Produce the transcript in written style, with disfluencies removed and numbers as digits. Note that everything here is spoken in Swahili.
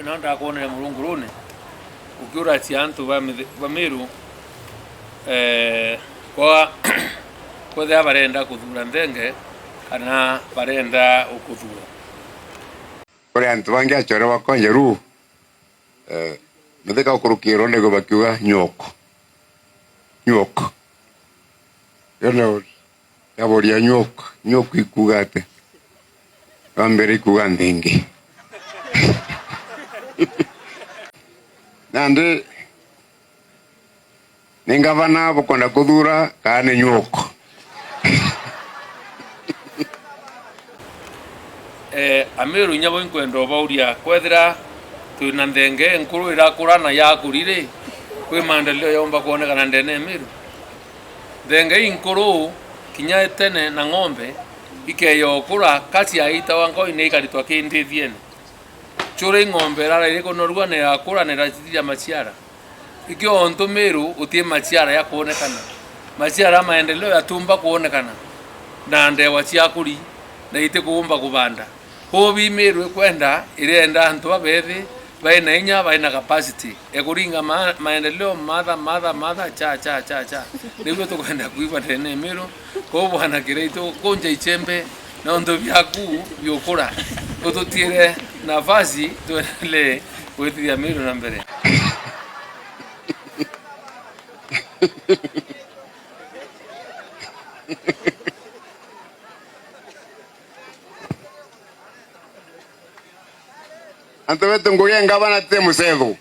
nonda kuonera mulungu rune ukiura ati antu ba Meru kwa thea barenda kuthura Nthenge kana barenda ukuthura kuri antu bangi achore bakonje ru metheka ukurukiro nego bakiuga nyoko yono yaboria nyoko ikugate ambere ikuga Nthenge nande ningavana bukonda kuthura kana nyoko Ameru nyabo inkwendo bauria kwethira twina Nthenge nkuru irakurana yakurire kwi maendeleo yomba kuonekana ndene Meru Nthenge inkuru kinya tene na ng'ombe ikeyokura kati ya ita wango ine ikaritwa kindithiene chure ng'ombe rara iriko norua ne yakura ne rachithia machiara ikio onto Meru utie machiara ya kuonekana machiara maendeleo yatumba kuonekana na ndewa ciakuri na ite kuumba kubanda hobi Meru kwenda irenda antu abethi baina inya baina capacity ekuringa maendeleo madha cha nibyo tukwenda kuiba tene Meru ko bwana kireito konja ichembe na ondo byaku byokura ututire nafasi tuendelee kuitiria Meru na mbere antu betu nguye ngabana te musethu